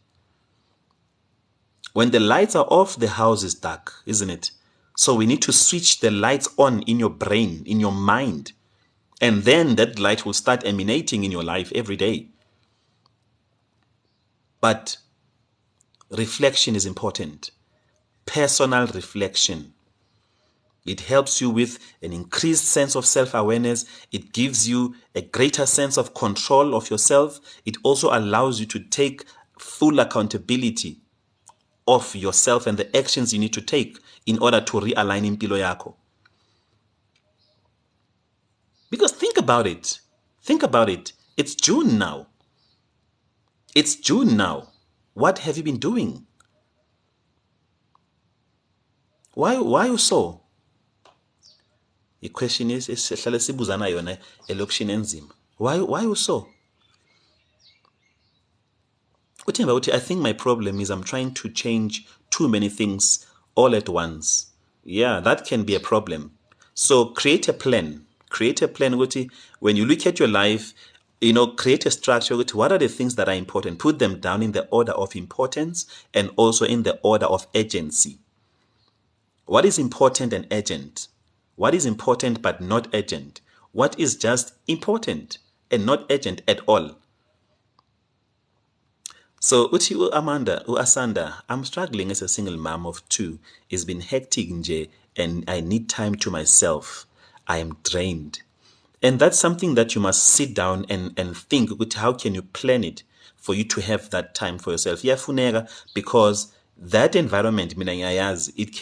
When the lights are off, the house is dark, isn't it? So we need to switch the lights on in your brain, in your mind. And then that light will start emanating in your life every day. But reflection is important. Personal reflection. It helps you with an increased sense of self-awareness. It gives you a greater sense of control of yourself. It also allows you to take full accountability of yourself and the actions you need to take in order to realign impilo yakho. Because think about it. Think about it. It's June now. It's June now. What have you been doing? Why you so? The question is, why you so? I think my problem is I'm trying to change too many things all at once. Yeah, that can be a problem. So create a plan. Create a plan. When you look at your life, create a structure. What are the things that are important? Put them down in the order of importance and also in the order of urgency. What is important and urgent? What is important but not urgent? What is just important and not urgent at all? So uthi Asanda, I'm struggling as a single mom of 2. It's been hectic nje and I need time to myself. I am drained. And that's something that you must sit down and think, how can you plan it for you to have that time for yourself? Iyafuneka, because that environment, it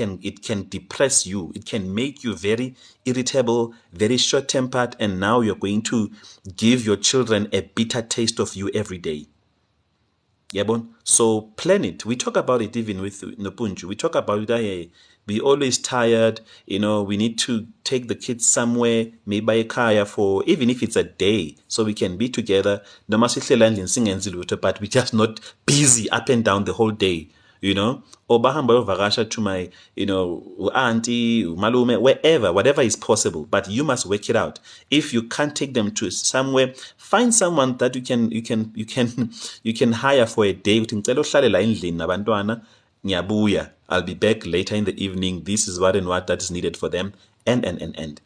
can depress you. It can make you very irritable, very short-tempered, and now you're going to give your children a bitter taste of you every day. Yabon. So plan it. We talk about it even with Nopunju. We talk about it. We always tired. We need to take the kids somewhere, maybe buy a car for, even if it's a day, so we can be together. But we're just not busy up and down the whole day. Or bahamba vagasha to my, auntie, malume, wherever, whatever is possible. But you must work it out. If you can't take them to somewhere, find someone that you can hire for a day. I'll be back later in the evening. This is what and what that is needed for them. And.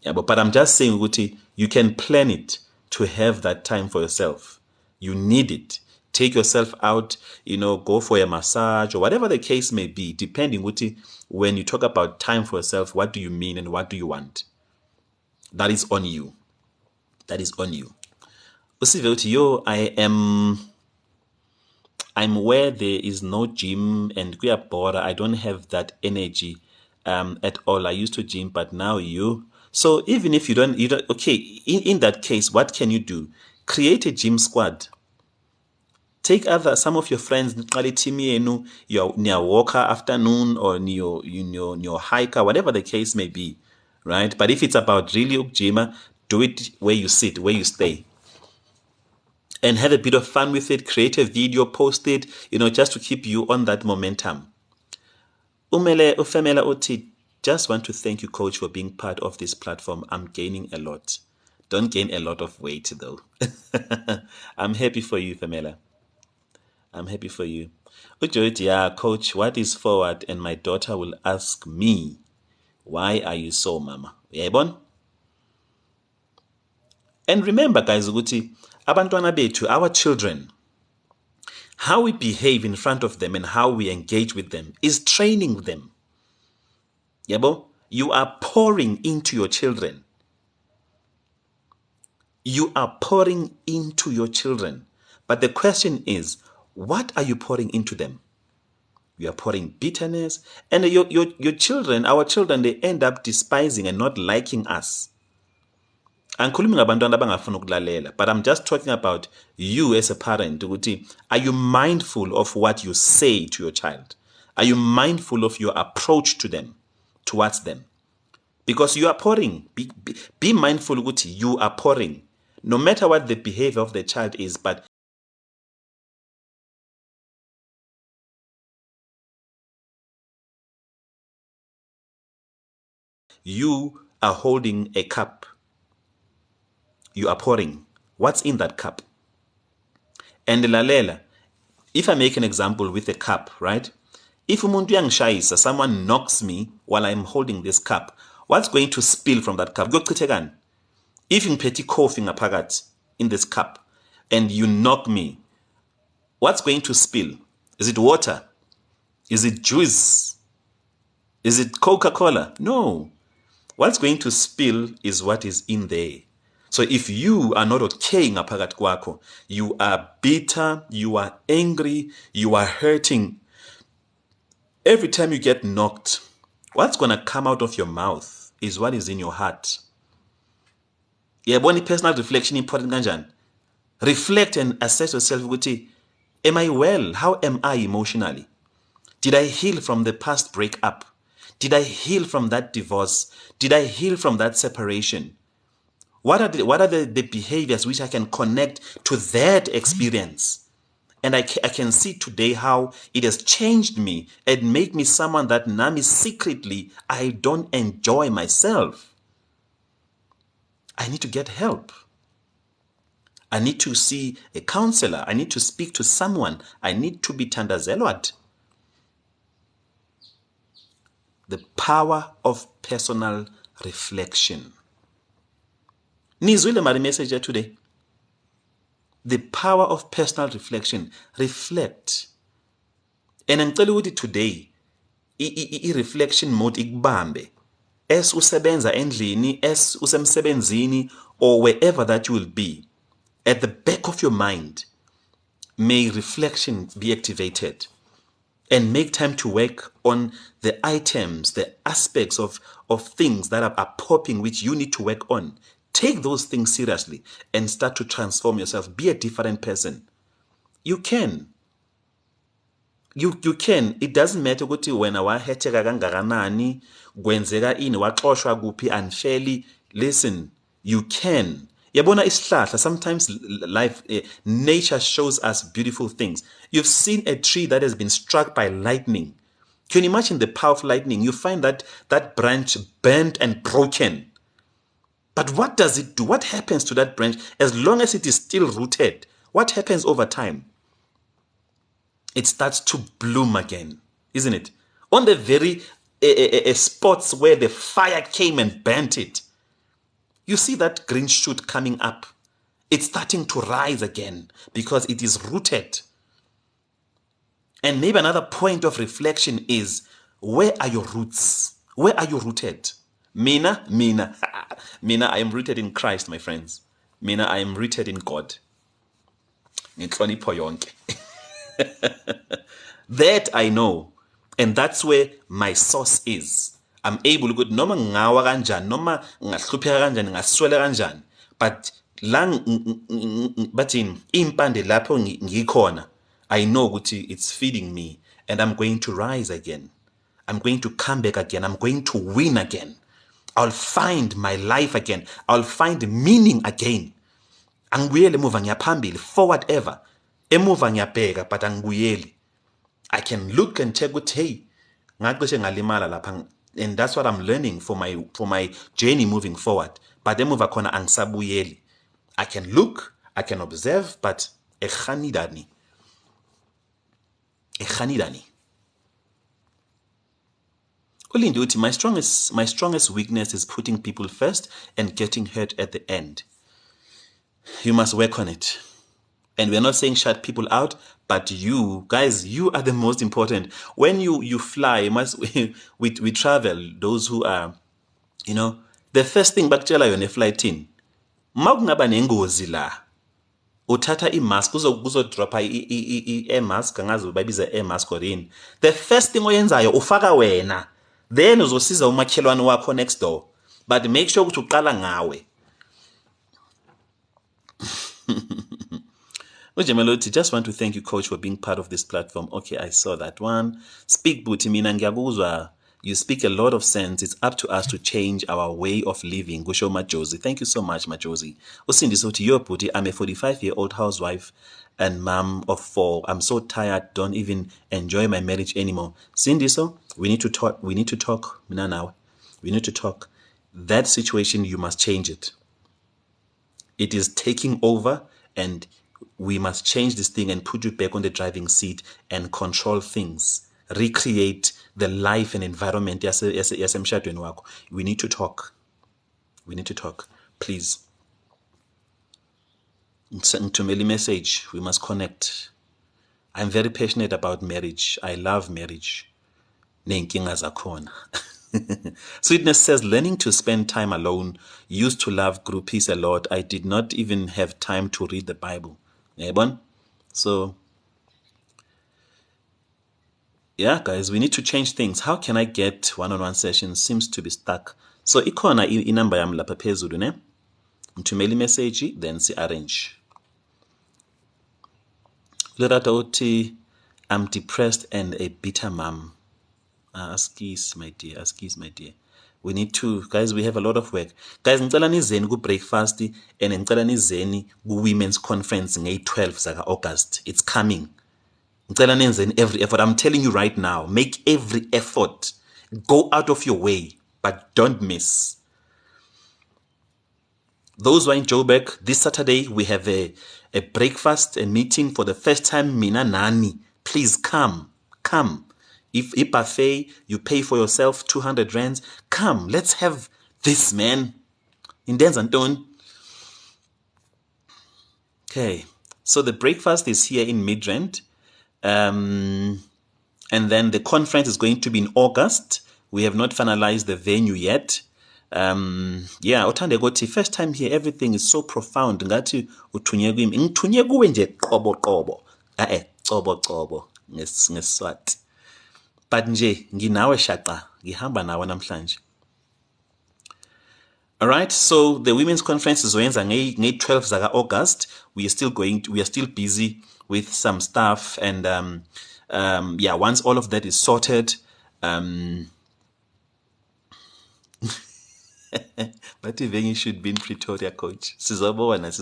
Yeah, but I'm just saying, Uguti, you can plan it to have that time for yourself. You need it. Take yourself out, go for a massage or whatever the case may be, depending, Uguti, when you talk about time for yourself, what do you mean and what do you want? That is on you. That is on you. Usive, I'm where there is no gym and we are bored. I don't have that energy at all. I used to gym, but now you. So even if you don't, okay, in that case, what can you do? Create a gym squad. Take some of your friends, your walker afternoon or your hiker, whatever the case may be, right? But if it's about really gym, do it where you sit, where you stay. And have a bit of fun with it, create a video, post it, just to keep you on that momentum. Ufemela Oti, just want to thank you, Coach, for being part of this platform. I'm gaining a lot. Don't gain a lot of weight, though. I'm happy for you, Femela. I'm happy for you. Yeah, Coach, what is forward? And my daughter will ask me, why are you so, Mama? Yebon? And remember, guys, abantwana bethu, our children, how we behave in front of them and how we engage with them is training them. Yebo, you are pouring into your children. You are pouring into your children. But the question is, what are you pouring into them? You are pouring bitterness. And your children, our children, they end up despising and not liking us. But I'm just talking about you as a parent. Are you mindful of what you say to your child? Are you mindful of your approach to them, towards them? Because you are pouring. Be mindful, you are pouring. No matter what the behavior of the child is, but you are holding a cup. You are pouring. What's in that cup? And lalela, if I make an example with a cup, right? If umuntu uyangishayisa, someone knocks me while I'm holding this cup, what's going to spill from that cup? Kuyochithekani? If ngiphethe coffee ngaphakathi in this cup and you knock me, what's going to spill? Is it water? Is it juice? Is it Coca-Cola? No. What's going to spill is what is in there. So if you are not okay ngaphakathi kwakho, you are bitter, you are angry, you are hurting. Every time you get knocked, what's going to come out of your mouth is what is in your heart. Yabona personal reflection important kanjani? Reflect and assess yourself ukuthi, am I well? How am I emotionally? Did I heal from the past breakup? Did I heal from that divorce? Did I heal from that separation? What are the behaviors which I can connect to that experience? And I can see today how it has changed me and make me someone that nami secretly I don't enjoy myself. I need to get help. I need to see a counselor. I need to speak to someone. I need to be tandazelwat. The power of personal reflection. Nizwile mari message today. The power of personal reflection. Reflect. And ngicela ukuthi today i-reflection mode ikubambe. As usebenza endlini, as usemsebenzini, or wherever that you will be, at the back of your mind, may reflection be activated. And make time to work on the items, the aspects of things that are popping which you need to work on. Take those things seriously and start to transform yourself. Be a different person. You can. You can. It doesn't matter ukuthi wena wahetheka kangakanani, kwenzeka ini, waxoshwa kuphi unfairly. Listen, you can. Yabona isihlahla, sometimes life, nature shows us beautiful things. You've seen a tree that has been struck by lightning. Can you imagine the power of lightning? You find that branch bent and broken. But what does it do? What happens to that branch as long as it is still rooted? What happens over time? It starts to bloom again, isn't it? On the very spots where the fire came and burnt it, you see that green shoot coming up. It's starting to rise again because it is rooted. And maybe another point of reflection is, where are your roots? Where are you rooted? Mina, I am rooted in Christ, my friends. Mina, I am rooted in God. Ngihlonipho yonke. That I know. And that's where my source is. I'm able to go noma ngawa kanjani, noma ngahlupheka kanjani, ngaswela kanjani. But bathini impande lapho ngikhona, I know ukuthi it's feeding me and I'm going to rise again. I'm going to come back again. I'm going to win again. I'll find my life again. I'll find meaning again. Angibuyele emuva ngiyaphambili, forward ever. Emuva ngiyabheka but angibuyeli. I can look and check ukuthi hey, ngacishe ngalimala lapha. And that's what I'm learning for my journey moving forward. But emuva khona angisabuyeli. I can look, I can observe, but ekhanidani. Ulindi uthi, my strongest weakness is putting people first and getting hurt at the end. You must work on it. And we're not saying shut people out, but you guys, you are the most important. When you fly, we travel, those who are, the first thing bakutshela yona eflightini, makungaba nengozi la, uthatha i-mask, kuzodropa i-air mask, angazi bayibiza air mask or yini. The first thing oyenzayo ufaka wena, then uzosiza umakhelwane wakho next door. But make sure ukuthi uqala ngawe. Ujemeloti, just want to thank you, Coach, for being part of this platform. Okay, I saw that one. Speak Buti, mina ngiyakuzwa. You speak a lot of sense. It's up to us to change our way of living. Gusho Majosi. Thank you so much, Majosi. Usindi Soti, your Buti, I'm a 45-year-old housewife and mom of 4. I'm so tired, don't even enjoy my marriage anymore. Cindy, so we need to talk. Mina now. We need to talk. that situation, you must change it. It is taking over, and we must change this thing and put you back on the driving seat and control things. Recreate the life and environment. yasemshadweni wakho. We need to talk. We need to talk. Please. Ngithumela message. We must connect. I'm very passionate about marriage. I love marriage. Ney'nkinga zakhona. Sweetness says, learning to spend time alone. Used to love groupies a lot. I did not even have time to read the Bible. Yabon? So, yeah, guys, we need to change things. How can I get one-on-one sessions? Seems to be stuck. So, ikhona inamba yami lapha phezulu, ne? Ngithumela message, then arrange. Lorata uthi, I'm depressed and a bitter mom. Askis, my dear. Askis, my dear. We need to, guys, we have a lot of work. Guys, ngicela nizeni ku-breakfast and ngicela nizeni ku-women's conference ngeyi-12 zaka August. It's coming. Ngicela nenzeni every effort. I'm telling you right now, make every effort. Go out of your way, but don't miss. Those who are in Joburg, this Saturday, we have a breakfast, a meeting for the first time. Mina Nani, please come. Come. If a buffet, you pay for yourself 200 rands. Come, let's have this, man. In Denzanton. Okay. So the breakfast is here in Midrand. And then the conference is going to be in August. We have not finalized the venue yet. Yeah, uthande ukuthi first time here, everything is so profound. Ngathi uthunye kimi, ngithunye kuwe nje qobo. Qobo ngesiswati. But nje nginawe shaqa, ngihamba nawe namhlanje. All right, so the women's conference is wenza nge 12 zaka August. We are still busy with some stuff, and yeah, once all of that is sorted, but even you should be in Pretoria, coach. Sizabona.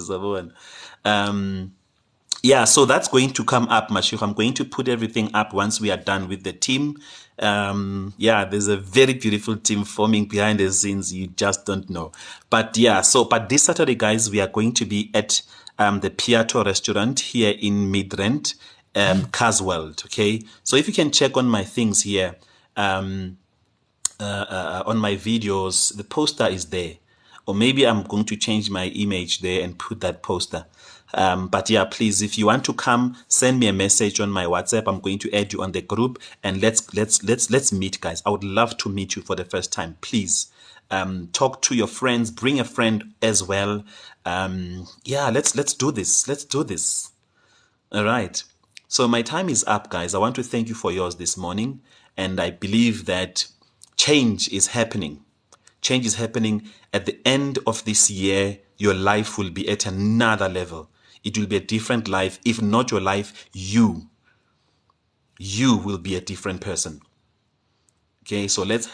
Yeah, so that's going to come up, Mashuk. I'm going to put everything up once we are done with the team. Yeah, there's a very beautiful team forming behind the scenes. You just don't know. But yeah, but this Saturday, guys, we are going to be at the Piato restaurant here in Midrand, Casworld. Okay, so if you can check on my things here, on my videos, the poster is there. Or maybe I'm going to change my image there and put that poster. But yeah, please, if you want to come, send me a message on my WhatsApp. I'm going to add you on the group, and let's meet, guys. I would love to meet you for the first time. Please, talk to your friends, bring a friend as well. Yeah, let's do this. Let's do this. All right. So my time is up, guys. I want to thank you for yours this morning, and I believe that change is happening. Change is happening. At the end of this year, your life will be at another level. It will be a different life. If not your life, you will be a different person. Okay, so let's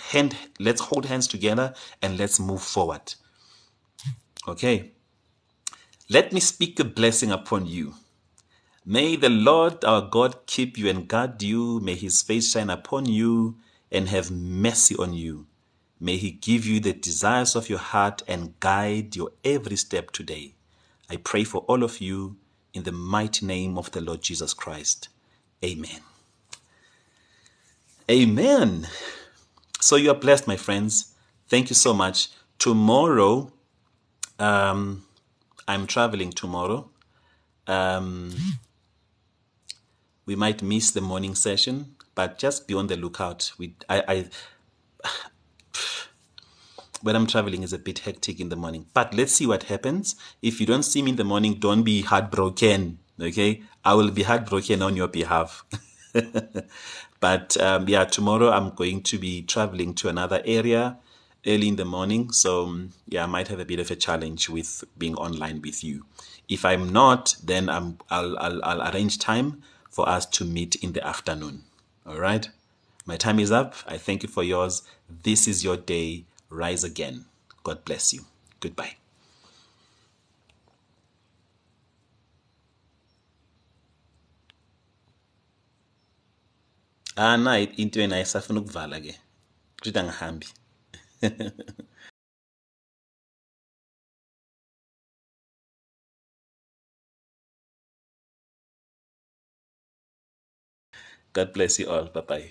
hold hands together and let's move forward. Okay. Let me speak a blessing upon you. May the Lord our God keep you and guard you. May his face shine upon you and have mercy on you. May he give you the desires of your heart and guide your every step today. I pray for all of you in the mighty name of the Lord Jesus Christ. Amen. Amen. So you are blessed, my friends. Thank you so much. Tomorrow, I'm traveling tomorrow. We might miss the morning session, but just be on the lookout. When I'm traveling, is a bit hectic in the morning. But let's see what happens. If you don't see me in the morning, don't be heartbroken, okay? I will be heartbroken on your behalf. But yeah, tomorrow I'm going to be traveling to another area early in the morning. So yeah, I might have a bit of a challenge with being online with you. If I'm not, then I'll arrange time for us to meet in the afternoon. All right? My time is up. I thank you for yours. This is your day. Rise again. God bless you. Goodbye. Into yena isafuna ukuvala ke. Kusho ukuthi angihambi. God bless you all. Bye bye.